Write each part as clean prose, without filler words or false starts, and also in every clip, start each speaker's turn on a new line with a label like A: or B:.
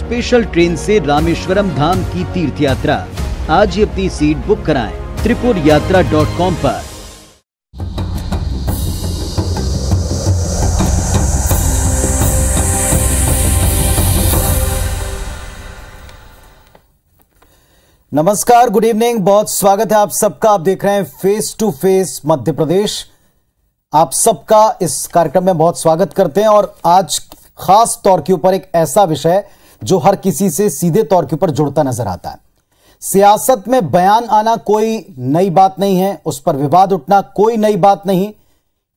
A: Special train से रामेश्वरम धाम की तीर्थ यात्रा। आज ही अपनी सीट बुक कराएं tripurayatra.com पर।
B: नमस्कार, गुड इवनिंग, बहुत स्वागत है आप सबका। आप देख रहे हैं face to face Madhya Pradesh. आप सबका इस कार्यक्रम में बहुत स्वागत करते हैं और आज खास तौर के ऊपर एक ऐसा विषय जो हर किसी से सीधे तौर के ऊपर जुड़ता नजर आता है। सियासत में बयान आना कोई नई बात नहीं है, उस पर विवाद उठना कोई नई बात नहीं।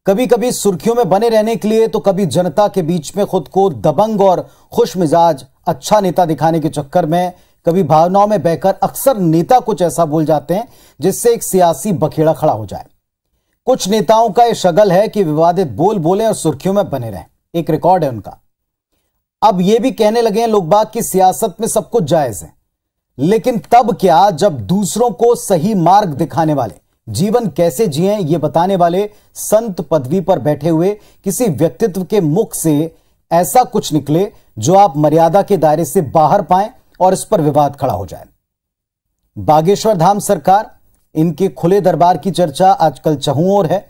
B: कभी कभी सुर्खियों में बने रहने के लिए तो कभी जनता के बीच में खुद को दबंग और खुश मिजाज अच्छा नेता दिखाने के चक्कर में, कभी भावनाओं में बहकर अक्सर नेता कुछ ऐसा बोल जाते हैं जिससे एक सियासी बखेड़ा खड़ा हो जाए। कुछ नेताओं का यह शगल है कि विवादित बोल बोले और सुर्खियों में बने रहें, एक रिकॉर्ड है उनका। अब यह भी कहने लगे हैं लोग बाग कि सियासत में सब कुछ जायज है, लेकिन तब क्या जब दूसरों को सही मार्ग दिखाने वाले, जीवन कैसे जिएं ये बताने वाले संत पदवी पर बैठे हुए किसी व्यक्तित्व के मुख से ऐसा कुछ निकले जो आप मर्यादा के दायरे से बाहर पाएं और इस पर विवाद खड़ा हो जाए। बागेश्वर धाम सरकार, इनके खुले दरबार की चर्चा आजकल चहुं ओर है।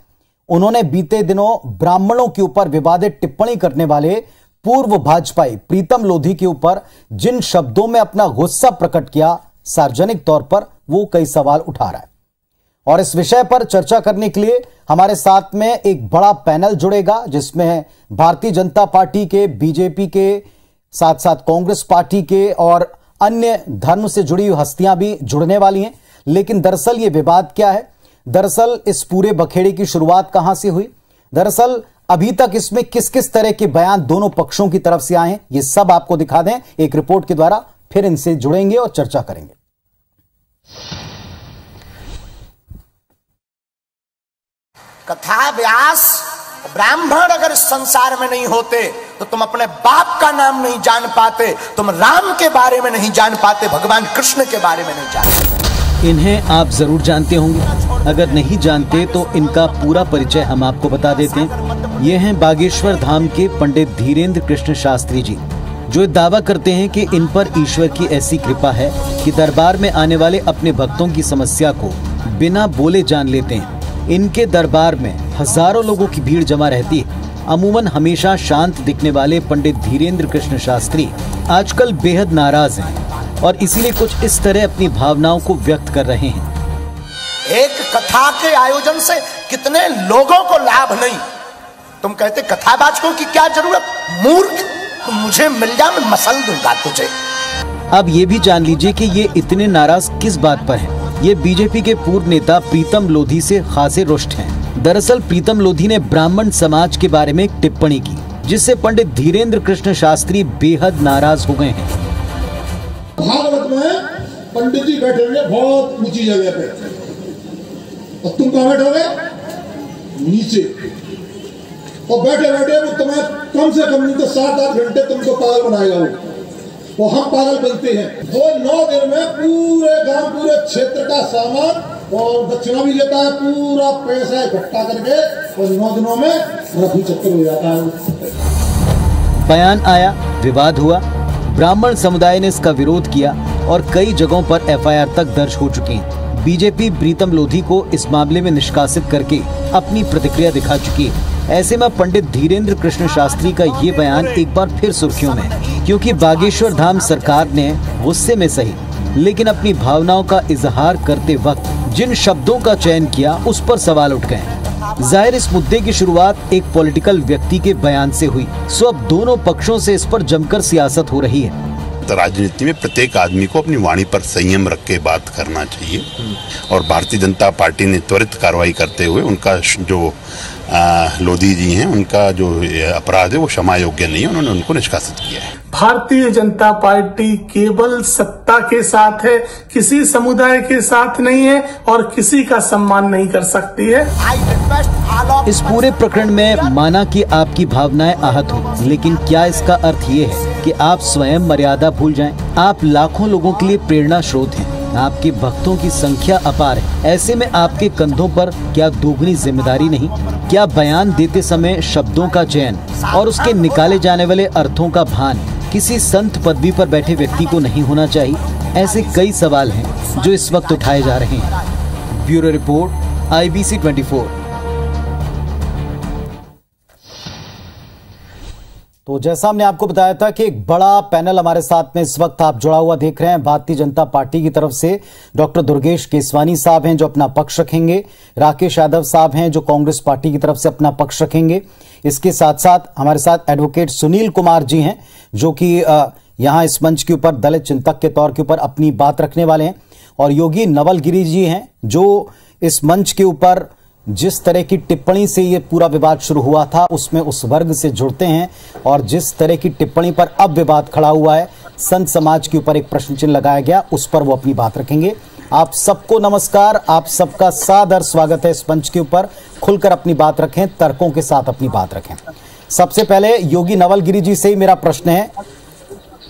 B: उन्होंने बीते दिनों ब्राह्मणों के ऊपर विवादित टिप्पणी करने वाले पूर्व भाजपाई प्रीतम लोधी के ऊपर जिन शब्दों में अपना गुस्सा प्रकट किया, सार्वजनिक तौर पर वो कई सवाल उठा रहा है। और इस विषय पर चर्चा करने के लिए हमारे साथ में एक बड़ा पैनल जुड़ेगा जिसमें भारतीय जनता पार्टी के, बीजेपी के, साथ साथ कांग्रेस पार्टी के और अन्य धर्म से जुड़ी हुई हस्तियां भी जुड़ने वाली हैं। लेकिन दरअसल ये विवाद क्या है, दरअसल इस पूरे बखेड़े की शुरुआत कहां से हुई, दरअसल अभी तक इसमें किस किस तरह के बयान दोनों पक्षों की तरफ से आए हैं, ये सब आपको दिखा दें एक रिपोर्ट के द्वारा। फिर इनसे जुड़ेंगे और चर्चा करेंगे।
C: कथा व्यास ब्राह्मण अगर इस संसार में नहीं होते तो तुम अपने बाप का नाम नहीं जान पाते, तुम राम के बारे में नहीं जान पाते, भगवान कृष्ण के बारे में नहीं जानते।
A: इन्हें आप जरूर जानते होंगे, अगर नहीं जानते तो इनका पूरा परिचय हम आपको बता देते हैं। ये हैं बागेश्वर धाम के पंडित धीरेन्द्र कृष्ण शास्त्री जी, जो दावा करते हैं कि इन पर ईश्वर की ऐसी कृपा है कि दरबार में आने वाले अपने भक्तों की समस्या को बिना बोले जान लेते हैं। इनके दरबार में हजारों लोगों की भीड़ जमा रहती है। अमूमन हमेशा शांत दिखने वाले पंडित धीरेन्द्र कृष्ण शास्त्री आजकल बेहद नाराज हैं और इसीलिए कुछ इस तरह अपनी भावनाओं को व्यक्त कर रहे हैं।
C: एक कथा के आयोजन से कितने लोगों को लाभ नहीं, तुम कहते कथावाचकों की क्या जरूरत, मूर्ख, तुम मुझे मिल जा, मैं मसल दूंगा तुझे।
A: अब ये भी जान लीजिए कि ये इतने नाराज किस बात पर हैं। ये बीजेपी के पूर्व नेता प्रीतम लोधी से खासे रुष्ट हैं। दरअसल प्रीतम लोधी ने ब्राह्मण समाज के बारे में एक टिप्पणी की जिससे पंडित धीरेन्द्र कृष्ण शास्त्री बेहद नाराज हो गए हैं।
D: भागवत में पंडित जी बैठे हुए बहुत ऊंची जगह पे और तुम कहां बैठोगे? नीचे। और बैठे बैठे वो तुम्हें कम से कम नहीं तो 7-8 घंटे तुमको पागल बनाएगा वो हम पागल बनते हैं। वो 9 दिन में पूरे गांव, पूरे क्षेत्र का सामान और दक्षिणा भी लेता है, पूरा पैसा इकट्ठा करके और 9 दिनों में रफू चक्कर हो जाता है।
A: बयान आया, विवाद हुआ, ब्राह्मण समुदाय ने इसका विरोध किया और कई जगहों पर एफआईआर तक दर्ज हो चुकी है। बीजेपी प्रीतम लोधी को इस मामले में निष्कासित करके अपनी प्रतिक्रिया दिखा चुकी है। ऐसे में पंडित धीरेन्द्र कृष्ण शास्त्री का ये बयान एक बार फिर सुर्खियों में, क्योंकि बागेश्वर धाम सरकार ने गुस्से में सही लेकिन अपनी भावनाओं का इजहार करते वक्त जिन शब्दों का चयन किया उस पर सवाल उठ गए। जाहिर इस मुद्दे की शुरुआत एक पॉलिटिकल व्यक्ति के बयान से हुई, सो अब दोनों पक्षों से इस पर जमकर सियासत हो रही है।
E: तो राजनीति में प्रत्येक आदमी को अपनी वाणी पर संयम रख के बात करना चाहिए और भारतीय जनता पार्टी ने त्वरित कार्रवाई करते हुए उनका जो लोधी जी हैं उनका जो अपराध है वो क्षमा योग्य नहीं है, उन्होंने उनको निष्कासित किया है।
F: भारतीय जनता पार्टी केवल सत्ता के साथ है, किसी समुदाय के साथ नहीं है और किसी का सम्मान नहीं कर सकती है।
A: इस पूरे प्रकरण में माना कि आपकी भावनाएं आहत हुई, लेकिन क्या इसका अर्थ ये है कि आप स्वयं मर्यादा भूल जाएं? आप लाखों लोगों के लिए प्रेरणा स्रोत हैं, आपके भक्तों की संख्या अपार है। ऐसे में आपके कंधों पर क्या दोगुनी जिम्मेदारी नहीं? क्या बयान देते समय शब्दों का चयन और उसके निकाले जाने वाले अर्थों का भान किसी संत पदवी पर बैठे व्यक्ति को नहीं होना चाहिए? ऐसे कई सवाल हैं जो इस वक्त उठाए जा रहे हैं। Bureau report, IBC 24।
B: तो जैसा हमने आपको बताया था कि एक बड़ा पैनल हमारे साथ में इस वक्त आप जुड़ा हुआ देख रहे हैं। भारतीय जनता पार्टी की तरफ से डॉक्टर दुर्गेश केसवानी साहब हैं जो अपना पक्ष रखेंगे, राकेश यादव साहब हैं जो कांग्रेस पार्टी की तरफ से अपना पक्ष रखेंगे। इसके साथ साथ हमारे साथ एडवोकेट सुनील कुमार जी हैं जो कि यहां इस मंच के ऊपर दलित चिंतक के तौर के ऊपर अपनी बात रखने वाले हैं, और योगी नवलगिरी जी हैं जो इस मंच के ऊपर जिस तरह की टिप्पणी से ये पूरा विवाद शुरू हुआ था उसमें उस वर्ग से जुड़ते हैं, और जिस तरह की टिप्पणी पर अब विवाद खड़ा हुआ है, संत समाज के ऊपर एक प्रश्न चिन्ह लगाया गया, उस पर वो अपनी बात रखेंगे। आप सबको नमस्कार, आप सबका सादर स्वागत है इस मंच के ऊपर। खुलकर अपनी बात रखें, तर्कों के साथ अपनी बात रखें। सबसे पहले योगी नवलगिरी जी से ही मेरा प्रश्न है।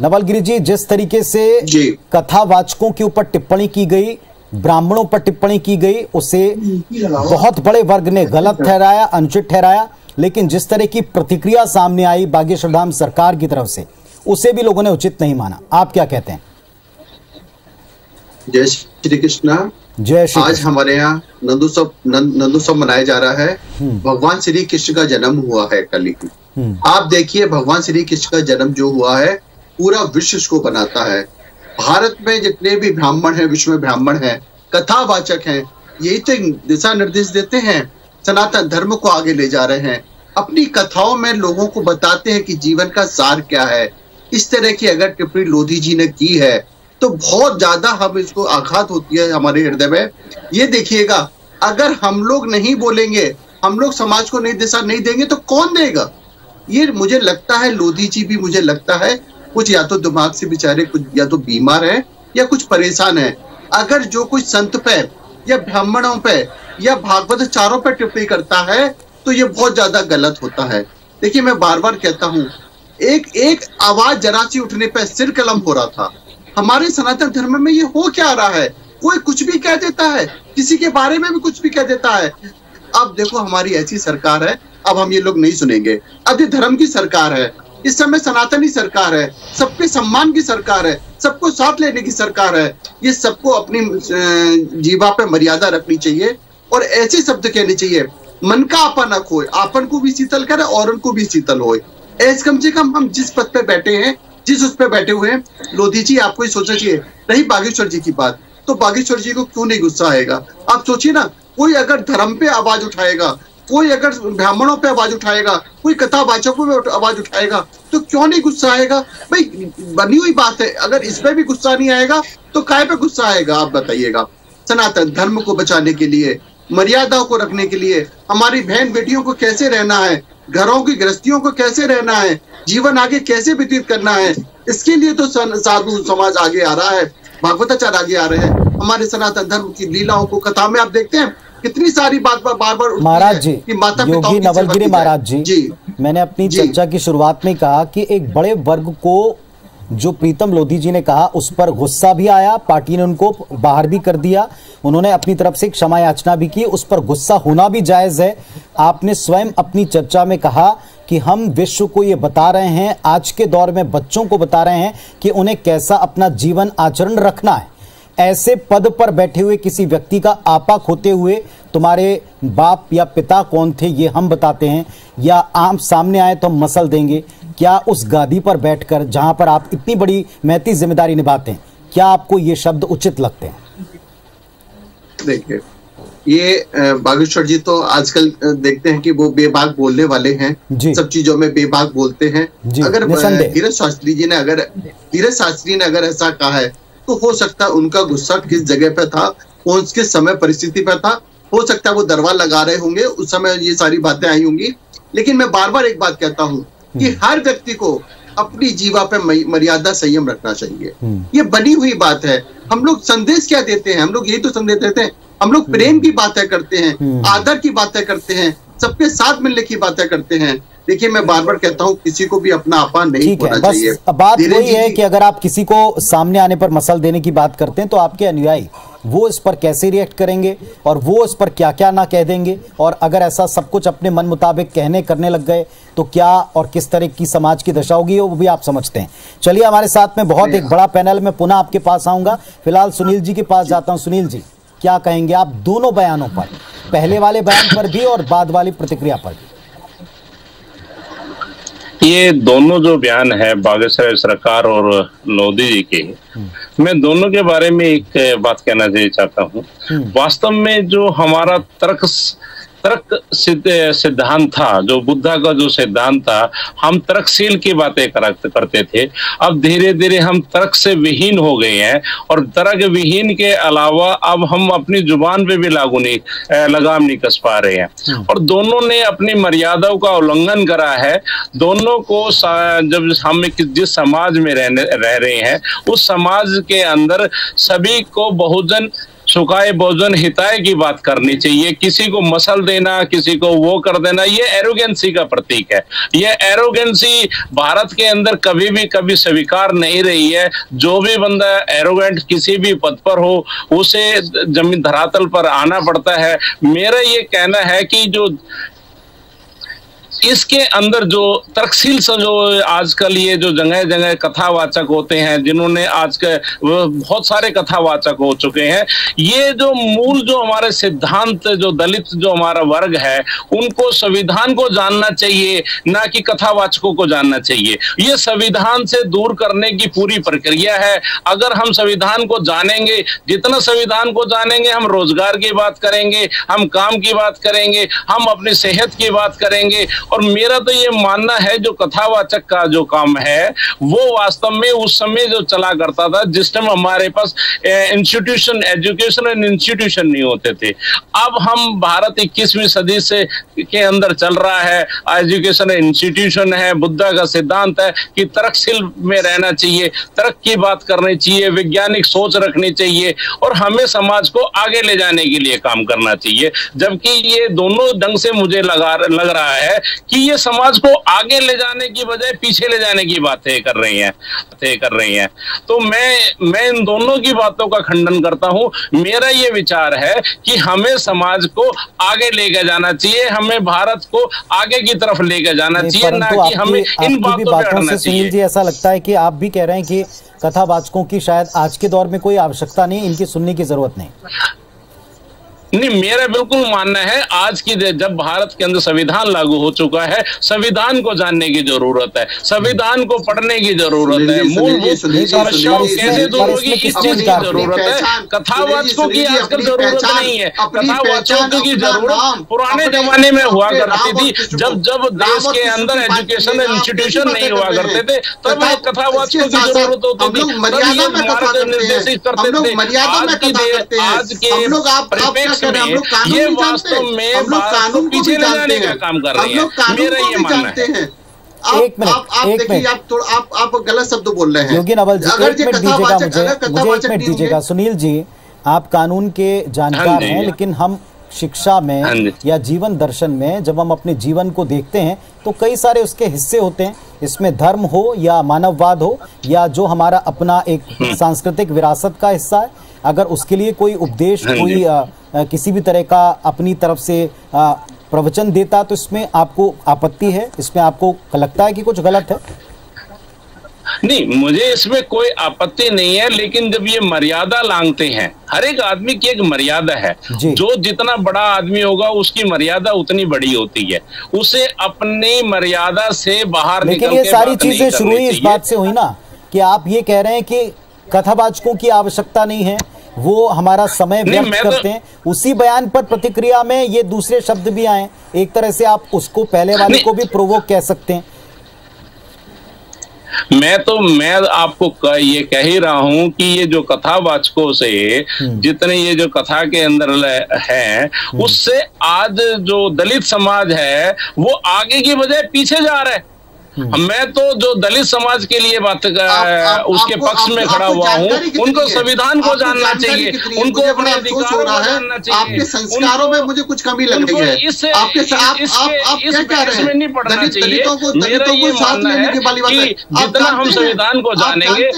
B: नवलगिरी जी, जिस तरीके से कथावाचकों के ऊपर टिप्पणी की गई, ब्राह्मणों पर टिप्पणी की गई, उसे बहुत बड़े वर्ग ने गलत ठहराया, अनुचित ठहराया, लेकिन जिस तरह की प्रतिक्रिया सामने आई बागेश्वर धाम सरकार की तरफ से, उसे भी लोगों ने उचित नहीं माना। आप क्या कहते हैं?
G: जय श्री कृष्णा।
B: जय श्री।
G: आज हमारे यहाँ नंदोत्सव मनाया जा रहा है। भगवान श्री कृष्ण का जन्म हुआ है कल ही। आप देखिए, भगवान श्री कृष्ण का जन्म जो हुआ है पूरा विश्व को बनाता है। भारत में जितने भी ब्राह्मण हैं, विश्व में ब्राह्मण हैं, कथावाचक हैं, यही तो दिशा निर्देश देते हैं, सनातन धर्म को आगे ले जा रहे हैं। अपनी कथाओं में लोगों को बताते हैं कि जीवन का सार क्या है। इस तरह की अगर टिप्पणी लोधी जी ने की है तो बहुत ज्यादा हम इसको आघात होती है हमारे हृदय में। ये देखिएगा, अगर हम लोग नहीं बोलेंगे, हम लोग समाज को नई दिशा नहीं देंगे तो कौन देगा? ये मुझे लगता है लोधी जी भी, मुझे लगता है कुछ या तो दिमाग से बेचारे कुछ या तो बीमार है या कुछ परेशान है। अगर जो कुछ संत पे या ब्राह्मणों पे या भागवत चारों पे टिप्पणी करता है तो ये बहुत ज्यादा गलत होता है। देखिए, मैं बार बार कहता हूँ, एक आवाज जरा सी उठने पे सिर कलम हो रहा था। हमारे सनातन धर्म में ये हो क्या रहा है? कोई कुछ भी कह देता है, किसी के बारे में भी कुछ भी कह देता है। अब देखो, हमारी ऐसी सरकार है, अब हम ये लोग नहीं सुनेंगे। अब ये धर्म की सरकार है, इस समय सनातनी सरकार है, सबके सम्मान की सरकार है, सबको साथ लेने की सरकार है। ये सबको अपनी जीवा पे मर्यादा रखनी चाहिए और ऐसे शब्द कहने चाहिए, मन का आपन न खोए, आपन को भी शीतल करे और उनको भी शीतल होए। ऐसे कम से कम हम जिस पद पे बैठे हैं, जिस उस पे बैठे हुए हैं, लोधी जी आपको ही सोचना चाहिए। रही बागेश्वर जी की बात, तो बागेश्वर जी को क्यों नहीं गुस्सा आएगा? आप सोचिए ना, कोई अगर धर्म पे आवाज उठाएगा, कोई अगर ब्राह्मणों पे आवाज उठाएगा, कोई कथावाचकों पे आवाज उठाएगा, तो क्यों नहीं गुस्सा आएगा? भाई, बनी हुई बात है। अगर इस पे भी गुस्सा नहीं आएगा तो काय पे गुस्सा आएगा? आप बताइएगा। सनातन धर्म को बचाने के लिए, मर्यादाओं को रखने के लिए, हमारी बहन बेटियों को कैसे रहना है, घरों की गृहस्थियों को कैसे रहना है, जीवन आगे कैसे व्यतीत करना है, इसके लिए तो साधु समाज आगे आ रहा है, भागवताचार्य आगे आ रहे हैं। हमारे सनातन धर्म की लीलाओं को, कथा में आप देखते हैं कितनी सारी बात बार बार
B: महाराज जी,
G: कि माता
B: योगी नवलगिरी महाराज जी, मैंने अपनी चर्चा की शुरुआत में कहा कि एक बड़े वर्ग को जो प्रीतम लोधी जी ने कहा उस पर गुस्सा भी आया, पार्टी ने उनको बाहर भी कर दिया, उन्होंने अपनी तरफ से क्षमा याचना भी की, उस पर गुस्सा होना भी जायज है। आपने स्वयं अपनी चर्चा में कहा कि हम विश्व को ये बता रहे हैं, आज के दौर में बच्चों को बता रहे हैं कि उन्हें कैसा अपना जीवन आचरण रखना है। ऐसे पद पर बैठे हुए किसी व्यक्ति का आपा खोते हुए तुम्हारे बाप या पिता कौन थे ये हम बताते हैं, या आम सामने आए तो हम मसल देंगे? क्या उस गादी पर बैठकर जहां पर आप इतनी बड़ी महती जिम्मेदारी निभाते हैं, क्या आपको ये शब्द उचित लगते हैं?
G: देखिए, ये बागेश्वर जी तो आजकल देखते हैं कि वो बेबाक बोलने वाले हैं, सब चीजों में बेबाक बोलते हैं। अगर धीरज शास्त्री ने अगर ऐसा कहा है तो हो सकता है उनका गुस्सा किस जगह पे था, कौन से समय परिस्थिति पर था, हो सकता है वो दरबार लगा रहे होंगे, उस समय ये सारी बातें आई होंगी। लेकिन मैं बार बार एक बात कहता हूँ कि हर व्यक्ति को अपनी जीवा पे मर्यादा संयम रखना चाहिए। ये बनी हुई बात है। हम लोग संदेश क्या देते हैं? हम लोग यही तो संदेश देते हैं। हम लोग प्रेम की बातें करते हैं, आदर की बातें करते हैं, सबके साथ मिलने की बातें करते हैं। देखिए, मैं बार बार कहता हूँ, किसी को भी अपना आपा नहीं होना चाहिए।
B: बात वही है कि अगर आप किसी को सामने आने पर मसल देने की बात करते हैं तो आपके अनुयायी वो इस पर कैसे रिएक्ट करेंगे और वो इस पर क्या क्या ना कह देंगे, और अगर ऐसा सब कुछ अपने मन मुताबिक कहने करने लग गए तो क्या और किस तरह की समाज की दशा होगी, वो भी आप समझते हैं। चलिए, हमारे साथ में बहुत एक बड़ा पैनल, मैं पुनः आपके पास आऊंगा। फिलहाल सुनील जी के पास जाता हूं। सुनील जी, क्या कहेंगे आप दोनों बयानों पर, पहले वाले बयान पर भी और बाद वाली प्रतिक्रिया पर भी?
H: ये दोनों जो बयान है बागेश्वर सरकार और लोधी जी के, मैं दोनों के बारे में एक बात कहना चाहता हूँ। वास्तव में जो हमारा तर्क सिद्धांत था, जो बुद्धा का जो सिद्धांत था, हम तर्कशील की बातें करते थे। अब धीरे धीरे हम तर्क से विहीन हो गए हैं, और तर्क विहीन के अलावा अब हम अपनी जुबान पे भी लगाम नहीं कस पा रहे हैं। और दोनों ने अपनी मर्यादाओं का उल्लंघन करा है। दोनों को जब हम जिस समाज में रह रहे हैं, उस समाज के अंदर सभी को बहुजन सुखाए भोजन हिताय की बात करनी चाहिए। किसी को मसल देना, किसी को वो कर देना, ये एरोगेंसी का प्रतीक है। ये एरोगेंसी भारत के अंदर कभी स्वीकार नहीं रही है। जो भी बंदा एरोगेंट किसी भी पद पर हो, उसे जमीन धरातल पर आना पड़ता है। मेरा ये कहना है कि जो इसके अंदर जो तर्कशील से जो आजकल ये जो जगह जगह कथावाचक होते हैं, जिन्होंने आज के बहुत सारे कथावाचक हो चुके हैं, ये जो मूल जो हमारे सिद्धांत, जो दलित जो हमारा वर्ग है, उनको संविधान को जानना चाहिए, ना कि कथावाचकों को जानना चाहिए। ये संविधान से दूर करने की पूरी प्रक्रिया है। अगर हम संविधान को जानेंगे, जितना संविधान को जानेंगे, हम रोजगार की बात करेंगे, हम काम की बात करेंगे, हम अपनी सेहत की बात करेंगे। और मेरा तो ये मानना है जो कथावाचक का जो काम है, वो वास्तव में उस समय जो चला करता था, जिस टाइम हमारे पास इंस्टीट्यूशन, एजुकेशन एंड इंस्टीट्यूशन नहीं होते थे। अब हम भारत 21वीं सदी से के अंदर चल रहा है, एजुकेशन इंस्टीट्यूशन है, बुद्धा का सिद्धांत है कि तर्कशील में रहना चाहिए, तर्क की बात करनी चाहिए, वैज्ञानिक सोच रखनी चाहिए, और हमें समाज को आगे ले जाने के लिए काम करना चाहिए। जबकि ये दोनों ढंग से मुझे लग रहा है कि ये समाज को आगे ले जाने की बजाय पीछे ले जाने की बातें कर रही हैं। तो मैं इन दोनों की बातों का खंडन करता हूं। मेरा ये विचार है कि हमें समाज को आगे लेके जाना चाहिए, हमें भारत को आगे की तरफ लेके जाना चाहिए, ना कि हमें इन बातों पे अड़ना चाहिए।
B: सुनील जी, ऐसा लगता है कि आप भी कह रहे हैं कि कथावाचकों की शायद आज के दौर में कोई आवश्यकता नहीं, इनकी सुनने की जरूरत नहीं।
H: नहीं, मेरा बिल्कुल मानना है आज की जब भारत के अंदर संविधान लागू हो चुका है, संविधान को जानने की जरूरत है, संविधान को पढ़ने की जरूरत है, मूलभूत समस्याओं कैसे दूर होगी इस चीज की जरूरत है। कथावाचकों की आजकल जरूरत नहीं है। कथावाचकों की जरूरत पुराने जमाने में हुआ करती थी, जब देश के अंदर एजुकेशन इंस्टीट्यूशन नहीं हुआ करते थे, तब कथावाचकों की जरूरत होती थी, निर्देशित करते थे। आज के परिप्रेक्ष्य ये वास्तव में भारत को पीछे ले जाने का काम कर रही है। मेरा ये मानना है।
G: एक मिनट, आप गलत शब्द बोल रहे हैं
B: योगी नवल जी, एक मिनट दीजिएगा मुझे एक मिनट दीजिएगा। सुनील जी, आप कानून के जानकार हैं, लेकिन हम शिक्षा में या जीवन दर्शन में जब हम अपने जीवन को देखते हैं तो कई सारे उसके हिस्से होते हैं। इसमें धर्म हो या मानववाद हो या जो हमारा अपना एक सांस्कृतिक विरासत का हिस्सा है, अगर उसके लिए कोई उपदेश, कोई किसी भी तरह का अपनी तरफ से प्रवचन देता, तो इसमें आपको आपत्ति है? इसमें आपको लगता है कि कुछ गलत है?
H: नहीं, मुझे इसमें कोई आपत्ति नहीं है, लेकिन जब ये मर्यादा लांघते हैं, हर एक आदमी की एक मर्यादा है। जो जितना बड़ा आदमी होगा उसकी मर्यादा उतनी बड़ी होती है, उसे अपनी मर्यादा से बाहर निकल के
B: लेकिन ये सारी चीजें शुरू ही इस बात से हुई ना कि आप ये कह रहे हैं कि कथावाचकों की आवश्यकता नहीं है, वो हमारा समय व्यर्थ करते हैं। उसी बयान पर प्रतिक्रिया में ये दूसरे शब्द भी आए, एक तरह से आप उसको पहले वाले को भी प्रोवोक कह सकते हैं।
H: मैं आपको ये कह ही रहा हूं कि ये जो कथावाचकों से जितने ये जो कथा के अंदर है, उससे आज जो दलित समाज है वो आगे की बजाय पीछे जा रहा है। मैं तो जो दलित समाज के लिए बात उसके पक्ष में खड़ा हुआ हूँ, उनको संविधान को जानना चाहिए, उनको अपने अधिकारों को जानना चाहिए।
G: आपके संस्कारों में मुझे कुछ कमी लग रही है।
H: इस बहस में नहीं पढ़ना चाहिए। मेरा ये मानना है कि जितना हम संविधान को जानेंगे,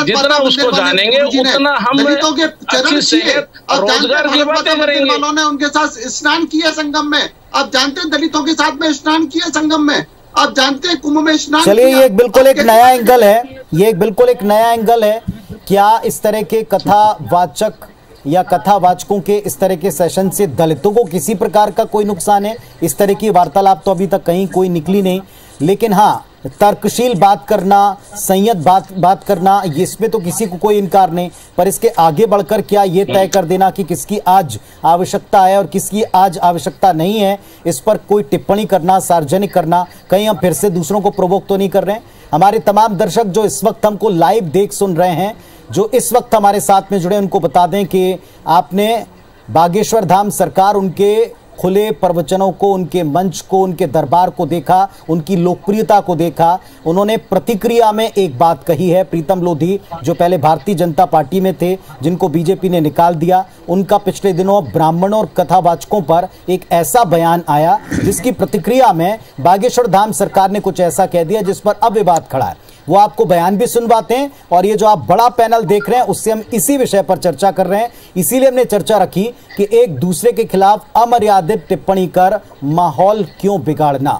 H: जितना उसको जानेंगे, उतना हम अच्छी सेहत और रोजगार की बातें करेंगे।
G: वालों ने उनके साथ स्नान किया संगम में, आप जानते हैं दलितों के साथ में स्नान किया संगम में, आप जानते हैं कुंभ में स्नान।
B: चलिए, ये बिल्कुल एक नया एंगल है, ये बिल्कुल एक नया एंगल है। क्या इस तरह के कथावाचक या कथावाचकों के इस तरह के सेशन से दलितों को किसी प्रकार का कोई नुकसान है? इस तरह की वार्तालाप तो अभी तक कहीं कोई निकली नहीं, लेकिन हाँ, तर्कशील बात करना, संयत बात करना, इसमें तो किसी को कोई इनकार नहीं। पर इसके आगे बढ़कर क्या ये तय कर देना कि किसकी आज आवश्यकता है और किसकी आज आवश्यकता नहीं है, इस पर कोई टिप्पणी करना, सार्वजनिक करना, कहीं हम फिर से दूसरों को प्रोवोक तो नहीं कर रहे हैं? हमारे तमाम दर्शक जो इस वक्त हमको लाइव देख सुन रहे हैं, जो इस वक्त हमारे साथ में जुड़े, उनको बता दें कि आपने बागेश्वर धाम सरकार, उनके खुले प्रवचनों को, उनके मंच को, उनके दरबार को देखा, उनकी लोकप्रियता को देखा। उन्होंने प्रतिक्रिया में एक बात कही है, प्रीतम लोधी जो पहले भारतीय जनता पार्टी में थे, जिनको बीजेपी ने निकाल दिया, उनका पिछले दिनों ब्राह्मणों और कथावाचकों पर एक ऐसा बयान आया जिसकी प्रतिक्रिया में बागेश्वर धाम सरकार ने कुछ ऐसा कह दिया जिस पर अब विवाद खड़ा है। वो आपको बयान भी सुनवाते हैं और ये जो आप बड़ा पैनल देख रहे हैं उससे हम इसी विषय पर चर्चा कर रहे हैं। इसीलिए हमने चर्चा रखी कि एक दूसरे के खिलाफ अमर्यादित टिप्पणी कर माहौल क्यों बिगाड़ना।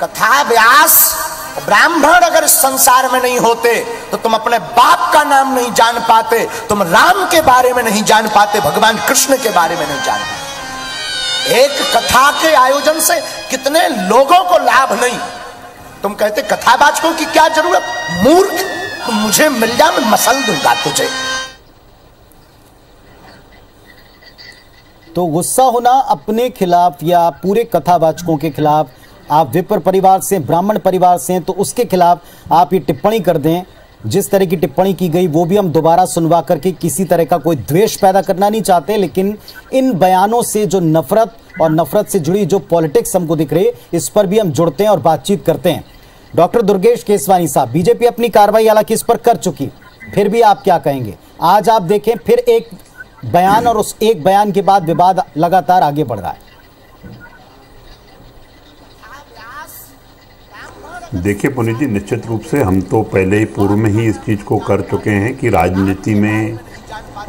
C: कथा व्यास ब्राह्मण अगर इस संसार में नहीं होते तो तुम अपने बाप का नाम नहीं जान पाते, तुम राम के बारे में नहीं जान पाते, भगवान कृष्ण के बारे में नहीं जान पाते। एक कथा के आयोजन से कितने लोगों को लाभ नहीं। तुम कहते कथावाचकों की क्या जरूरत, मूर्ख, तुम मुझे मिल जा, मैं मसल दूंगा तुझे।
B: तो गुस्सा होना अपने खिलाफ या पूरे कथावाचकों के खिलाफ, आप विप्र परिवार से, ब्राह्मण परिवार से, तो उसके खिलाफ आप ये टिप्पणी कर दें। जिस तरह की टिप्पणी की गई वो भी हम दोबारा सुनवा करके किसी तरह का कोई द्वेष पैदा करना नहीं चाहते, लेकिन इन बयानों से जो नफरत और नफरत से जुड़ी जो पॉलिटिक्स हमको दिख रही है, इस पर भी हम जुड़ते हैं और बातचीत करते हैं। डॉक्टर दुर्गेश केसवानी साहब, बीजेपी अपनी कार्रवाई हालांकि इस पर कर चुकी, फिर भी आप क्या कहेंगे? आज आप देखें फिर एक बयान और उस एक बयान के बाद विवाद लगातार आगे बढ़ रहा है।
E: देखिए पुनीत जी, निश्चित रूप से हम तो पहले ही पूर्व में ही इस चीज़ को कर चुके हैं कि राजनीति में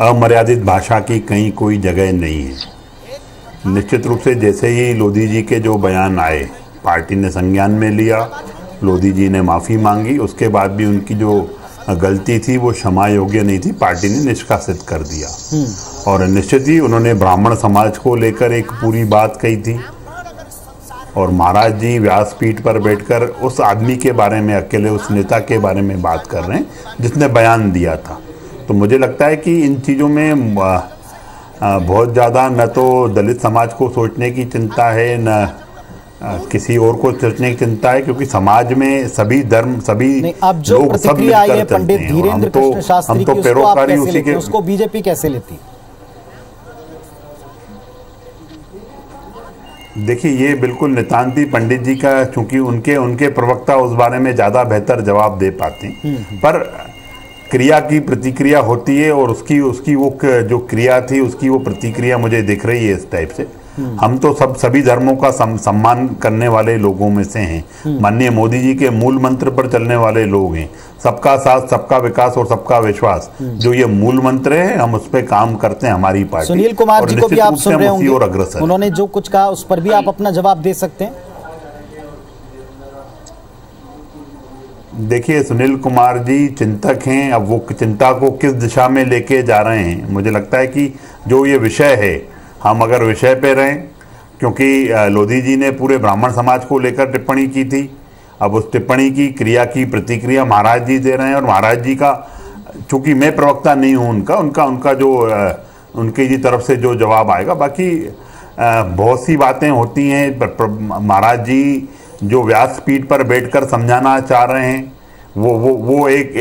E: अमर्यादित भाषा की कहीं कोई जगह नहीं है। निश्चित रूप से जैसे ही लोधी जी के जो बयान आए, पार्टी ने संज्ञान में लिया, लोधी जी ने माफ़ी मांगी, उसके बाद भी उनकी जो गलती थी वो क्षमा योग्य नहीं थी, पार्टी ने निष्कासित कर दिया। और निश्चित ही उन्होंने ब्राह्मण समाज को लेकर एक पूरी बात कही थी और महाराज जी व्यासपीठ पर बैठकर उस आदमी के बारे में, अकेले उस नेता के बारे में बात कर रहे हैं जिसने बयान दिया था। तो मुझे लगता है कि इन चीज़ों में बहुत ज़्यादा न तो दलित समाज को सोचने की चिंता है, न किसी और को सोचने की चिंता है, क्योंकि समाज में सभी धर्म, सभी लोग सब मिलकर चलते हैं। हम तो पैरोकारी उसी के,
B: उसको बीजेपी कैसे लेती?
E: देखिए, ये बिल्कुल नितांती पंडित जी का, चूंकि उनके प्रवक्ता उस बारे में ज़्यादा बेहतर जवाब दे पाते हैं। पर क्रिया की प्रतिक्रिया होती है और उसकी वो जो क्रिया थी उसकी वो प्रतिक्रिया मुझे दिख रही है इस टाइप से। हम तो सभी धर्मों का सम्मान करने वाले लोगों में से हैं। माननीय मोदी जी के मूल मंत्र पर चलने वाले लोग हैं। सबका साथ, सबका विकास और सबका विश्वास, जो ये मूल मंत्र है, हम उस पर काम करते हैं, हमारी पार्टी।
B: सुनील कुमार जी को भी आप सुन रहे होंगे, उन्होंने जो कुछ कहा उस पर भी आप अपना जवाब दे सकते हैं।
E: देखिए, सुनील कुमार जी चिंतक हैं। अब वो चिंता को किस दिशा में लेके जा रहे हैं, मुझे लगता है कि जो ये विषय है, हम अगर विषय पे रहें, क्योंकि लोधी जी ने पूरे ब्राह्मण समाज को लेकर टिप्पणी की थी। अब उस टिप्पणी की क्रिया की प्रतिक्रिया महाराज जी दे रहे हैं और महाराज जी का, चूंकि मैं प्रवक्ता नहीं हूं उनका जो उनकी जी तरफ से जो जवाब आएगा, बाकी बहुत सी बातें होती हैं। महाराज जी जो व्यासपीठ पर बैठकर समझाना चाह रहे हैं, वो एक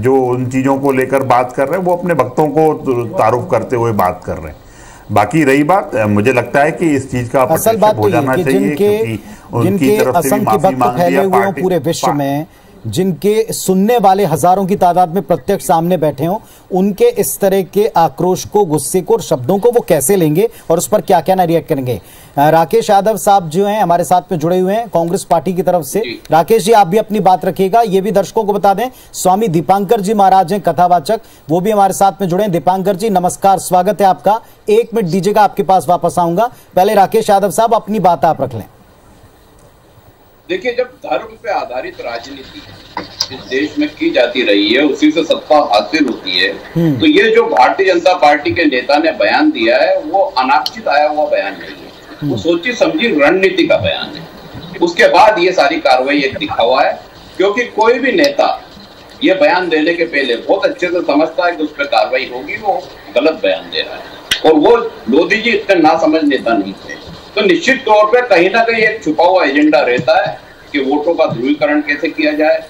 E: जो उन चीज़ों को लेकर बात कर रहे हैं, वो अपने भक्तों को तारुफ करते हुए बात कर रहे हैं। बाकी रही बात, मुझे लगता है कि इस चीज का
B: असल बात
E: हो जाना चाहिए,
B: जिनके असंख्य भक्त फैले हुए हों पूरे विश्व में, जिनके सुनने वाले हजारों की तादाद में प्रत्यक्ष सामने बैठे हों, उनके इस तरह के आक्रोश को, गुस्से को और शब्दों को वो कैसे लेंगे और उस पर क्या क्या ना रिएक्ट करेंगे। राकेश यादव साहब जो हैं हमारे साथ में जुड़े हुए हैं कांग्रेस पार्टी की तरफ से। राकेश जी, आप भी अपनी बात रखिएगा। ये भी दर्शकों को बता दें, स्वामी दीपांकर जी महाराज हैं कथावाचक, वो भी हमारे साथ में जुड़े हैं। दीपांकर जी नमस्कार, स्वागत है आपका। 1 मिनट दीजिएगा, आपके पास वापस आऊंगा। पहले राकेश यादव साहब अपनी बात आप रख लें।
I: देखिए, जब धर्म पे आधारित राजनीति इस देश में की जाती रही है, उसी से सत्ता हासिल होती है, तो ये जो भारतीय जनता पार्टी के नेता ने बयान दिया है वो अनाक्षित आया हुआ बयान नहीं है, वो सोची समझी रणनीति का बयान है। उसके बाद ये सारी कार्रवाई एक दिखावा है, क्योंकि कोई भी नेता ये बयान देने के पहले बहुत अच्छे से समझता है कि उस पर कार्रवाई होगी, वो गलत बयान दे रहा है। और वो लोधी जी इतने नासमझ नेता नहीं थे, तो निश्चित तौर पे कहीं ना कहीं एक छुपा हुआ एजेंडा रहता है कि वोटों का ध्रुवीकरण कैसे किया जाए,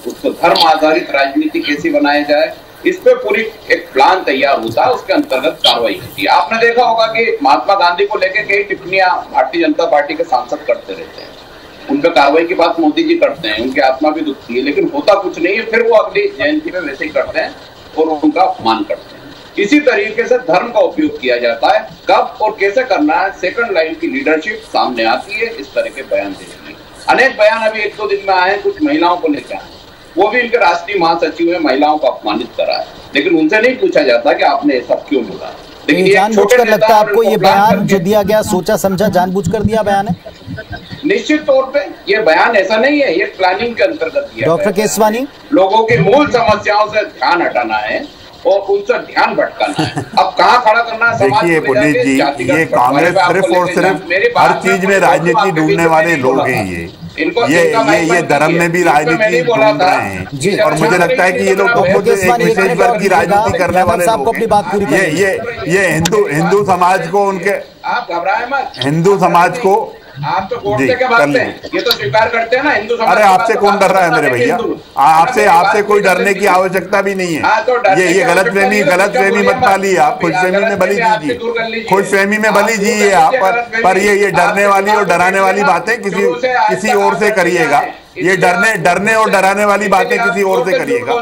I: उसको धर्म आधारित राजनीति कैसे बनाया जाए, इस पे पूरी एक प्लान तैयार होता है, उसके अंतर्गत कार्रवाई होती है। आपने देखा होगा कि महात्मा गांधी को लेकर कई टिप्पणियां भारतीय जनता पार्टी के सांसद करते रहते हैं, उन पर कार्रवाई की बात मोदी जी करते हैं, उनकी आत्मा भी दुखती है, लेकिन होता कुछ नहीं है, फिर वो अगली जयंती में वैसे ही करते हैं और उनका अपमान करते हैं। इसी तरीके से धर्म का उपयोग किया जाता है, कब और कैसे करना है, सेकंड लाइन की लीडरशिप सामने आती है इस तरह के बयान देने में। अनेक बयान अभी 1-2 दिन में आए हैं, कुछ महिलाओं को लेकर आए, वो भी इनके राष्ट्रीय महासचिव ने महिलाओं को अपमानित करा है, लेकिन उनसे नहीं पूछा जाता कि आपने ऐसा क्यों बोला। लेकिन
B: जानबूझकर लगता है आपको ये बयान जो दिया गया, सोचा समझा जानबूझकर दिया बयान है?
I: निश्चित तौर पे ये बयान ऐसा नहीं है, ये प्लानिंग के अंतर्गत दिया।
B: डॉक्टर केसवानी,
I: लोगों की मूल समस्याओं से ध्यान हटाना है और उनसे ध्यान भटकाना है। अब कहाँ खड़ा करना है?
E: देखिए पुनीत जी, ये कांग्रेस सिर्फ और सिर्फ हर चीज में राजनीति ढूंढने वाले लोग हैं। ये धर्म में भी राजनीति ढूंढ रहे हैं और मुझे लगता है कि ये लोग तो खुद एक विशेष वर्ग की राजनीति करने वाले लोग हैं। ये हिंदू समाज को, उनके
I: आप घबराए मत,
E: हिंदू समाज को
I: आप तो वोट देके भागते हैं, ये तो स्वीकार करते हैं ना हिंदू समाज।
E: अरे आपसे कौन डर रहा है मेरे भैया? आपसे कोई डरने की आवश्यकता भी नहीं है। ये गलतफहमी मत डालिए आप, खुशफहमी में बली दीजिए, खुशफहमी में बली दीजिए आप। पर ये डरने वाली और डराने वाली बातें किसी और से करिएगा। ये डरने और डराने वाली बातें किसी और से करिएगा।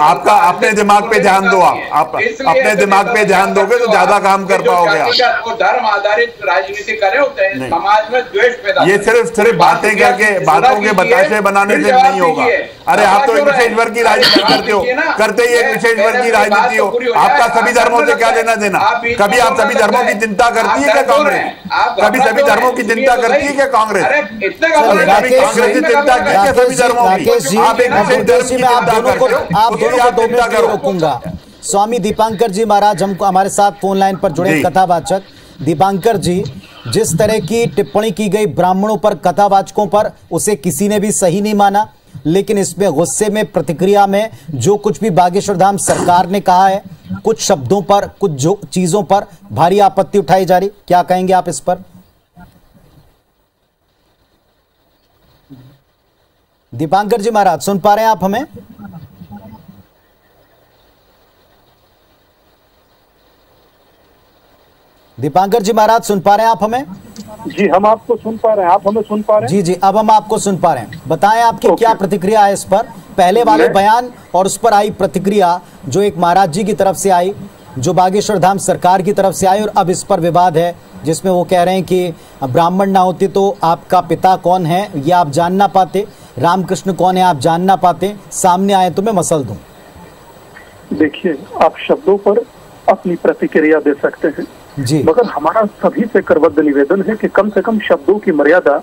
E: आपका अपने दिमाग पे ध्यान दो। आप अपने दिमाग पे ध्यान दोगे तो ज्यादा काम कर पाओगे आप।
I: धर्म आधारित राजनीति करे होते हैं, समाज में द्वेष पैदा।
E: ये सिर्फ बातें करके, बातों के बताशे बनाने से नहीं होगा। अरे आप तो एक विशेष वर्ग की राजनीति करते हो, करते ही एक विशेष वर्ग की राजनीति हो। आपका सभी धर्मों से क्या लेना देना? कभी आप सभी धर्मों की चिंता करती है क्या कांग्रेस? कभी सभी धर्मों की चिंता करती है क्या कांग्रेस? कांग्रेस
B: राकेश जी, आप दोनों को 2 मिनट रोकूंगा। स्वामी दीपांकर जी महाराज हमको हमारे साथ फोन लाइन पर जुड़े, कथावाचक। दीपांकर जी, जिस तरह की टिप्पणी की गई ब्राह्मणों पर, कथावाचकों पर, उसे किसी ने भी सही नहीं माना, लेकिन इसमें गुस्से में, प्रतिक्रिया में जो कुछ भी बागेश्वर धाम सरकार ने कहा है, कुछ शब्दों पर, कुछ जो चीजों पर भारी आपत्ति उठाई जा रही, क्या कहेंगे आप इस पर? दीपांकर जी महाराज, सुन पा रहे हैं आप हमें? दीपांकर जी महाराज, सुन पा रहे हैं आप हमें?
J: जी, हम आपको सुन पा रहे हैं, आप हमें सुन पा रहे हैं?
B: जी, अब हम आपको सुन पा रहे हैं। बताएं आपकी क्या प्रतिक्रिया है इस पर, पहले वाले बयान और उस पर आई प्रतिक्रिया जो एक महाराज जी की तरफ से आई, जो बागेश्वर धाम सरकार की तरफ से आई, और अब इस पर विवाद है जिसमें वो कह रहे हैं कि ब्राह्मण ना होते तो आपका पिता कौन है ये आप जान ना पाते, रामकृष्ण कौन है आप जान ना पाते, सामने आए तो मैं मसल दूं।
J: देखिए, आप शब्दों पर अपनी प्रतिक्रिया दे सकते हैं
B: जी,
J: मगर हमारा सभी से करबद्ध निवेदन है कि कम से कम शब्दों की मर्यादा,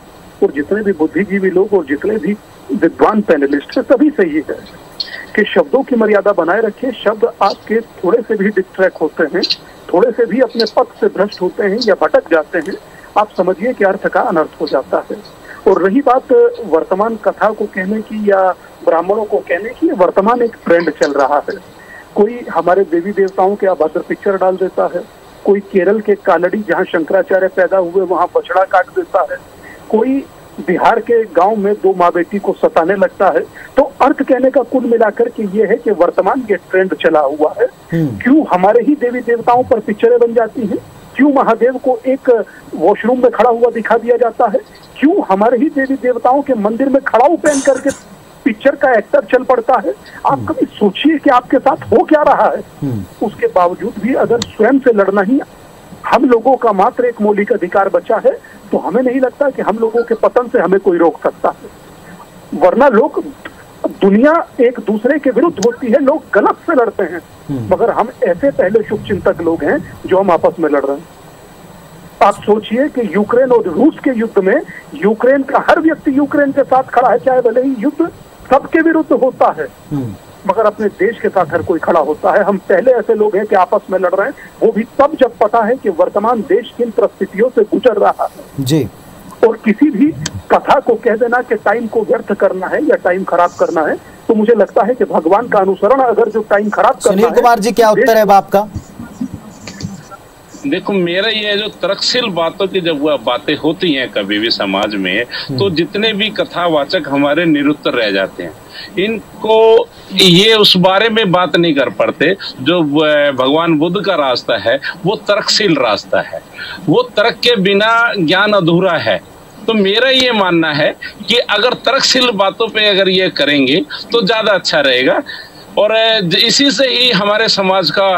J: और जितने भी बुद्धिजीवी लोग और जितने भी विद्वान पैनलिस्ट है सभी से ये है कि शब्दों की मर्यादा बनाए रखिए। शब्द आपके थोड़े से भी डिस्ट्रैक्ट होते हैं, थोड़े से भी अपने पथ से भ्रष्ट होते हैं या भटक जाते हैं, आप समझिए कि अर्थ का अनर्थ हो जाता है। और रही बात वर्तमान कथा को कहने की या ब्राह्मणों को कहने की, वर्तमान एक ट्रेंड चल रहा है। कोई हमारे देवी देवताओं के अभद्र पिक्चर डाल देता है, कोई केरल के कालड़ी जहाँ शंकराचार्य पैदा हुए वहाँ बछड़ा काट देता है, कोई बिहार के गांव में 2 माँ बेटी को सताने लगता है। तो अर्थ कहने का कुल मिलाकर के ये है कि वर्तमान ये ट्रेंड चला हुआ है। क्यों हमारे ही देवी देवताओं पर पिक्चरें बन जाती हैं? क्यों महादेव को एक वॉशरूम में खड़ा हुआ दिखा दिया जाता है? क्यों हमारे ही देवी देवताओं के मंदिर में खड़ाऊ पहन करके पिक्चर का एक्टर चल पड़ता है? आप कभी सोचिए कि आपके साथ हो क्या रहा है। उसके बावजूद भी अगर स्वयं से लड़ना ही हम लोगों का मात्र एक मौलिक अधिकार बचा है, तो हमें नहीं लगता कि हम लोगों के पतन से हमें कोई रोक सकता है। वरना लोग, दुनिया एक दूसरे के विरुद्ध होती है, लोग गलत से लड़ते हैं, मगर हम ऐसे पहले शुभचिंतक लोग हैं जो हम आपस में लड़ रहे हैं। आप सोचिए कि यूक्रेन और रूस के युद्ध में यूक्रेन का हर व्यक्ति यूक्रेन के साथ खड़ा है, चाहे भले ही युद्ध सबके विरुद्ध होता है, मगर अपने देश के साथ हर कोई खड़ा होता है। हम पहले ऐसे लोग हैं कि आपस में लड़ रहे हैं, वो भी तब जब पता है कि वर्तमान देश किन परिस्थितियों से गुजर रहा है
B: जी।
J: और किसी भी कथा को कह देना कि टाइम को व्यर्थ करना है या टाइम खराब करना है, तो मुझे लगता है कि भगवान का अनुसरण अगर जो टाइम खराब करना है।
B: सुनील कुमार जी, क्या उत्तर है आपका?
H: देखो, मेरा ये जो तर्कशील बातों की जब वह बातें होती हैं कभी भी समाज में, तो जितने भी कथावाचक हमारे निरुत्तर रह जाते हैं, इनको ये उस बारे में बात नहीं कर पाते। जो भगवान बुद्ध का रास्ता है वो तर्कशील रास्ता है, वो तर्क के बिना ज्ञान अधूरा है। तो मेरा ये मानना है कि अगर तर्कशील बातों पे अगर ये करेंगे तो ज्यादा अच्छा रहेगा, और इसी से ही हमारे समाज का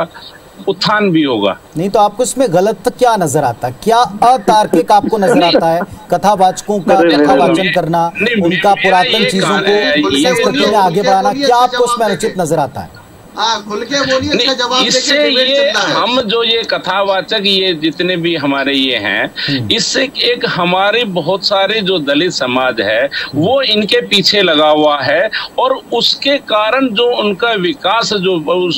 H: उत्थान भी होगा।
B: नहीं तो आपको इसमें गलत क्या नजर आता है? क्या अतार्किक आपको नजर आता है? कथावाचकों का कथावाचन करना, उनका पुरातन चीजों को संस्कृति में आगे बढ़ाना, क्या आपको उसमें अनुचित नजर आता है?
G: खुल के बोलिए, इसका जवाब
H: इससे ये हम जो ये कथावाचक ये जितने भी हमारे ये हैं, इससे एक हमारे बहुत सारे जो दलित समाज है वो इनके पीछे लगा हुआ है, और उसके कारण जो उनका विकास जो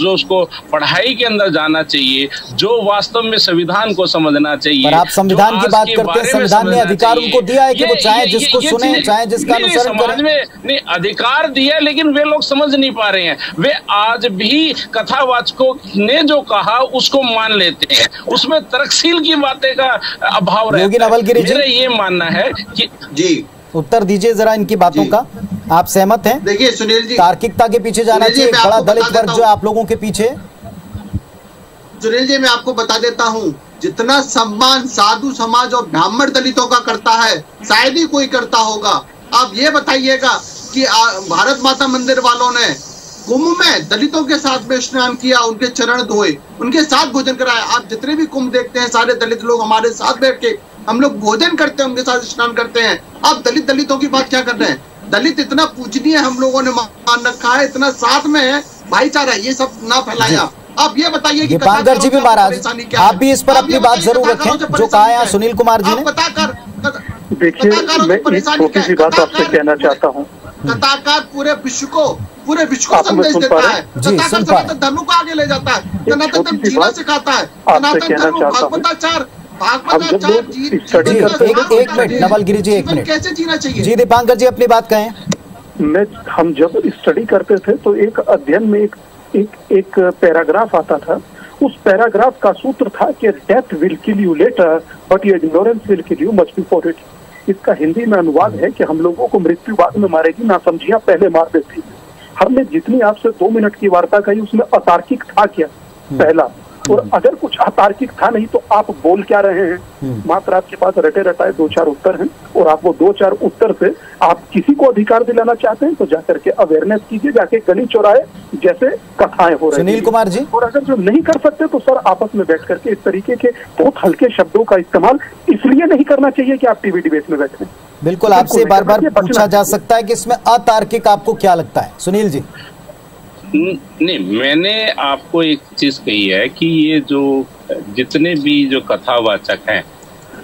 H: उसको पढ़ाई के अंदर जाना चाहिए, जो वास्तव में संविधान को समझना चाहिए।
B: पर आप संविधान की बात करते हैं, संविधान ने अधिकार उनको दिया है कि वो चाहे जिसको सुने, चाहे जिसका अनुसरण करें।
H: समाज में नहीं अधिकार दिया, लेकिन वे लोग समझ नहीं पा रहे हैं। वे आज भी कथावाचकों ने जो कहा उसको मान लेते हैं, उसमें तर्कशील की बातें का अभाव रहता है।
B: योगी नवलगिरी जी,
H: मेरा ये मानना है कि
G: जी
B: उत्तर दीजिए जरा इनकी बातों का। आप सहमत हैं?
G: देखिए सुनील जी,
B: तार्किकता के पीछे जाना चाहिए, बड़ा दलित वर्ग जो है आप लोगों के पीछे।
G: सुनील जी, मैं आपको बता देता हूँ, जितना सम्मान साधु समाज और ब्राह्मण दलितों का करता है शायद ही कोई करता होगा। आप ये बताइएगा कि भारत माता मंदिर वालों ने कुंभ में दलितों के साथ में स्नान किया, उनके चरण धोए, उनके साथ भोजन कराया। आप जितने भी कुंभ देखते हैं, सारे दलित लोग हमारे साथ बैठ के हम लोग भोजन करते हैं, उनके साथ स्नान करते हैं। आप दलितों की बात क्या कर रहे हैं? दलित इतना पूजनीय हम लोगों ने मान रखा है, इतना साथ में है, भाईचारा, ये सब ना फैलाएं। आप ये बताइए कि
B: दीपांकर जी भी महाराज, आप भी इस पर अपनी बात जरूर रखें जो कहा है सुनील कुमार जी ने।
J: देखिए, मैं एक छोटी सी बात आपसे कहना चाहता हूँ।
G: कथाकार पूरे विश्व को संदेश देता है, सनातन धर्म को आगे ले जाता है, सनातन धर्म जीना सिखाता है, सनातन धर्म भागवताचार
B: एक मिनट नवलगिरी जी, एक मिनट,
G: कैसे जीना चाहिए
B: जी। दीपांकर जी अपनी बात कहें।
J: हम जब स्टडी करते थे तो एक अध्ययन में एक पैराग्राफ आता था। उस पैराग्राफ का सूत्र था कि death will kill you later but your ignorance will kill you much before it. इसका हिंदी में अनुवाद है कि हम लोगों को मृत्यु बाद में मारेगी, नासमझियां पहले मार देती है। हमने जितनी आपसे 2 मिनट की वार्ता कही उसमें अतार्किक था क्या? पहला, और अगर कुछ अतार्किक था नहीं तो आप बोल क्या रहे हैं? मात्र आपके पास रटे रटाए 2-4 उत्तर हैं, और आप वो 2-4 उत्तर से आप किसी को अधिकार दिलाना चाहते हैं तो जाकर के अवेयरनेस कीजिए, जाके गली चौराहे जैसे कथाएं हो रही हैं।
B: सुनील कुमार जी,
J: और अगर जो नहीं कर सकते तो सर आपस में बैठ करके इस तरीके के बहुत हल्के शब्दों का इस्तेमाल इसलिए नहीं करना चाहिए कि आप टीवी डिबेट में बैठे।
B: बिल्कुल, आपसे बार बार पूछा जा सकता है कि इसमें अतार्किक आपको क्या लगता है? सुनील जी।
H: नहीं, मैंने आपको एक चीज कही है कि ये जो जितने भी जो कथावाचक हैं,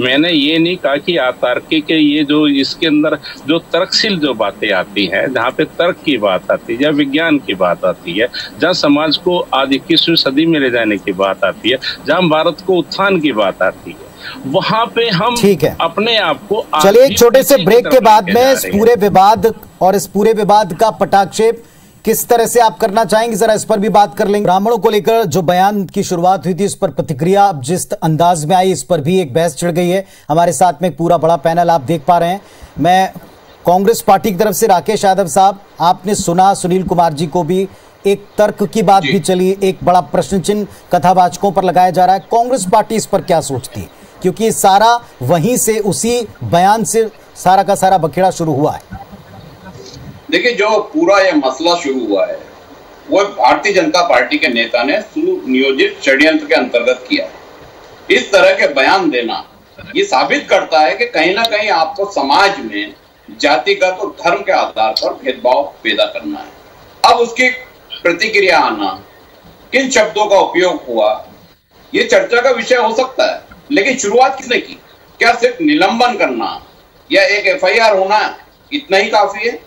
H: मैंने ये नहीं कहा कि अतार्किक है। ये जो इसके अंदर जो तर्कशील जो बातें आती हैं, जहाँ पे तर्क की बात आती है, जहाँ विज्ञान की बात आती है, जहाँ समाज को आज 21वीं सदी में ले जाने की बात आती है, जहाँ भारत को उत्थान की बात आती है, वहाँ पे हम अपने आप को।
B: चलिए, एक छोटे से ब्रेक के बाद में इस पूरे विवाद और इस पूरे विवाद का पटाक्षेप किस तरह से आप करना चाहेंगे, जरा इस पर भी बात कर लेंगे। ब्राह्मणों को लेकर जो बयान की शुरुआत हुई थी, इस पर प्रतिक्रिया अब जिस अंदाज में आई, इस पर भी एक बहस छिड़ गई है। हमारे साथ में एक पूरा बड़ा पैनल आप देख पा रहे हैं। मैं कांग्रेस पार्टी की तरफ से राकेश यादव साहब, आपने सुना सुनील कुमार जी को भी एक तर्क की बात भी चली, एक बड़ा प्रश्न चिन्ह कथावाचकों पर लगाया जा रहा है। कांग्रेस पार्टी इस पर क्या सोचती है, क्योंकि सारा वहीं से, उसी बयान से सारा का सारा बखेड़ा शुरू हुआ है।
I: देखिए, जो पूरा यह मसला शुरू हुआ है वो भारतीय जनता पार्टी के नेता ने सुनियोजित षड्यंत्र के अंतर्गत किया। इस तरह के बयान देना ये साबित करता है कि कहीं ना कहीं आपको समाज में जातिगत और धर्म के आधार पर भेदभाव पैदा करना है। अब उसकी प्रतिक्रिया आना, किन शब्दों का उपयोग हुआ, ये चर्चा का विषय हो सकता है, लेकिन शुरुआत किसने की? क्या सिर्फ निलंबन करना या एक एफआईआर होना इतना ही काफी है?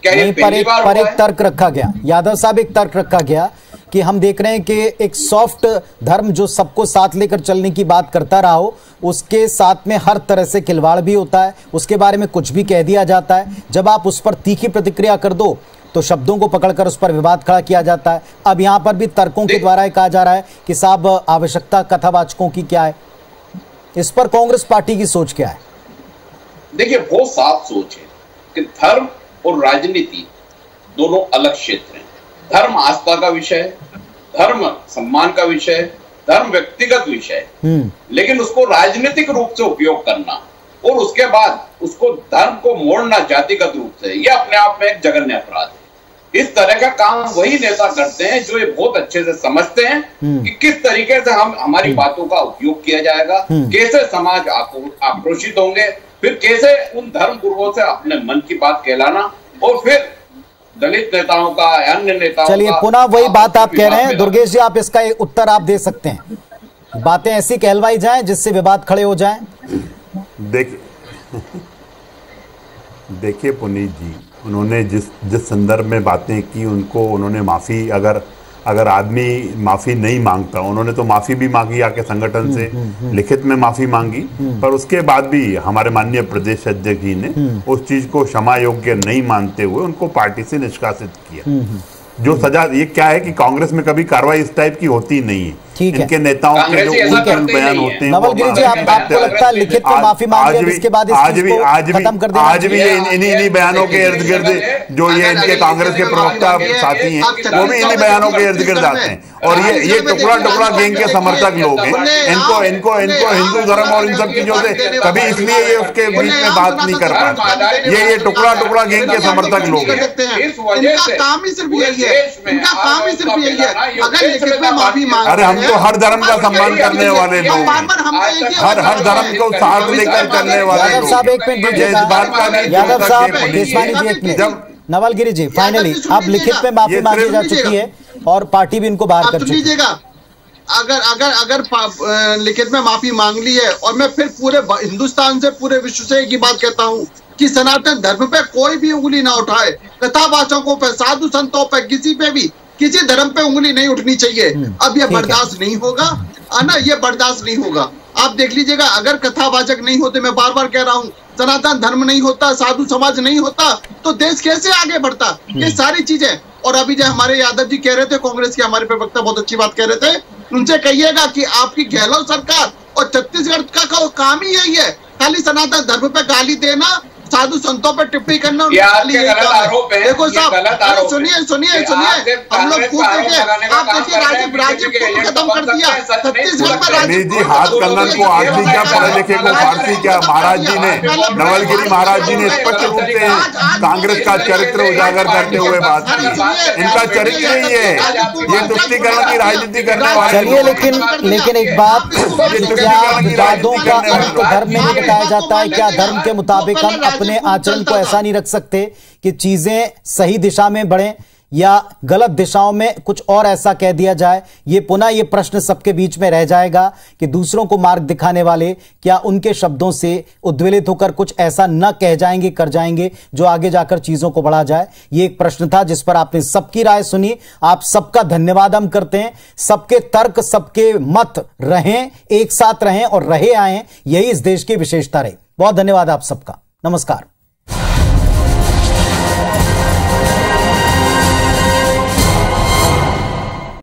I: क्या ये पहली बार हुआ है?
B: एक तर्क रखा गया, यादव साहब, एक तर्क रखा गया कि हम देख रहे हैं कि एक सॉफ्ट धर्म जो सबको साथ लेकर चलने की बात करता रहा हो, उसके साथ में हर तरह से खिलवाड़ भी होता है, उसके बारे में कुछ भी कह दिया जाता है। जब आप उस पर तीखी प्रतिक्रिया कर दो तो शब्दों को पकड़कर उस पर विवाद खड़ा किया जाता है। अब यहां पर भी तर्कों के द्वारा कहा जा रहा है कि साहब आवश्यकता कथावाचकों की क्या है, इस पर कांग्रेस पार्टी की सोच क्या है?
I: देखिए, बहुत साफ सोच है कि धर्म और राजनीति दोनों अलग क्षेत्र हैं। धर्म आस्था का विषय है, धर्म सम्मान का विषय है, धर्म व्यक्तिगत विषय है, लेकिन उसको राजनीतिक रूप से उपयोग करना और उसके बाद उसको धर्म को मोड़ना जातिगत रूप से, यह अपने आप में एक जघन्य अपराध है। इस तरह का काम वही नेता करते हैं जो ये बहुत अच्छे से समझते हैं कि किस तरीके से हमारी बातों का उपयोग किया जाएगा, कैसे समाज आक्रोशित होंगे, फिर कैसे उन धर्म गुरुओं से अपने मन की बात कहलाना, और फिर दलित नेताओं का, अन्य नेताओं का।
B: चलिए, पुनः वही बात आप कह रहे हैं दुर्गेश जी, आप इसका उत्तर आप दे सकते हैं। बातें ऐसी कहलवाई जाएं जिससे विवाद खड़े हो जाएं।
E: देखिए पुनीत जी, उन्होंने जिस संदर्भ में बातें की, उनको उन्होंने माफ़ी, अगर आदमी माफ़ी नहीं मांगता, उन्होंने तो माफ़ी भी मांगी आके संगठन से, लिखित में माफ़ी मांगी, पर उसके बाद भी हमारे माननीय प्रदेश अध्यक्ष जी ने उस चीज़ को क्षमा योग्य नहीं मानते हुए उनको पार्टी से निष्कासित किया। जो सजा, ये क्या है कि कांग्रेस में कभी कार्रवाई इस टाइप की होती नहीं है। इनके नेताओं के जो उल्टल बयान होते हैं,
B: नवलगिरी जी, आपको लगता है लिखित में माफी मांगे इसके बाद आज
E: भी इन्हीं बयानों के इर्द गिर्द जो ये इनके कांग्रेस के प्रवक्ता साथी हैं, वो भी इन्हीं बयानों के इर्द गिर्द आते हैं। और ये टुकड़ा टुकड़ा गैंग के समर्थक लोग हैं। इनको हिंदू धर्म और इन सब चीजों से कभी इसलिए ये उसके बीच में बात नहीं कर पाते। ये टुकड़ा टुकड़ा गैंग के समर्थक लोग हैं। अरे हम तो हर धर्म का सम्मान करने वाले लोग, हर धर्म को साथ लेकर चलने वाले।
B: यादव साहब एक मिनट दीजिए, यादव साहब, केसवानी जी एक मिनट। नवलगिरी जी, फाइनली अब लिखित में माफी मांगी जा चुकी है और पार्टी भी इनको बाहर कर चुकी है।
G: अगर लिखित में माफी मांग ली है, और मैं फिर पूरे हिंदुस्तान से, पूरे विश्व से एक ही बात कहता हूँ कि सनातन धर्म पे कोई भी उंगली ना उठाए, कथावाचकों पे, साधु संतों पे, किसी पे भी, किसी धर्म पे उंगली नहीं उठनी चाहिए। अब ये बर्दाश्त नहीं होगा, ना ये बर्दाश्त नहीं होगा। आप देख लीजिएगा, अगर कथावाचक नहीं होते, मैं बार बार कह रहा हूँ, सनातन धर्म नहीं होता, साधु समाज नहीं होता, तो देश कैसे आगे बढ़ता? ये सारी चीजें। और अभी जो हमारे यादव जी कह रहे थे, कांग्रेस के हमारे प्रवक्ता बहुत अच्छी बात कह रहे थे, उनसे कहिएगा कि आपकी गहलोत सरकार और छत्तीसगढ़ का काम ही यही है, खाली सनातन धर्म पे गाली देना, साधु संतों पर टिप्पणी करना। देखो साहब, सुनिए, हम लोग खूब देखे, आप देखिए राजीव को खत्म कर दिया छत्तीसगढ़ में।
E: हाथ कंगन को आदमी क्या, पढ़े लिखे को फारसी क्या? महाराज जी ने, नवलगिरी महाराज जी ने स्पष्ट रूप से कांग्रेस का चरित्र उजागर करते हुए बात की। इनका चरित्र ही है, ये तुष्टीकरण की राजनीति करने वाले।
B: चलिए, लेकिन एक बात, क्या विवादों का अंत धर्म में नहीं बताया जाता है? क्या धर्म के मुताबिक हम अपने आचरण को ऐसा नहीं रख सकते कि चीजें सही दिशा में बढ़ें या गलत दिशाओं में कुछ और ऐसा कह दिया जाए? ये पुनः ये प्रश्न सबके बीच में रह जाएगा कि दूसरों को मार्ग दिखाने वाले क्या उनके शब्दों से उद्वेलित होकर कुछ ऐसा न कह जाएंगे, कर जाएंगे जो आगे जाकर चीजों को बढ़ा जाए? ये एक प्रश्न था जिस पर आपने सबकी राय सुनी। आप सबका धन्यवाद हम करते हैं। सबके तर्क, सबके मत रहें, एक साथ रहें और रहे आए, यही इस देश की विशेषता रही। बहुत धन्यवाद आप सबका। नमस्कार।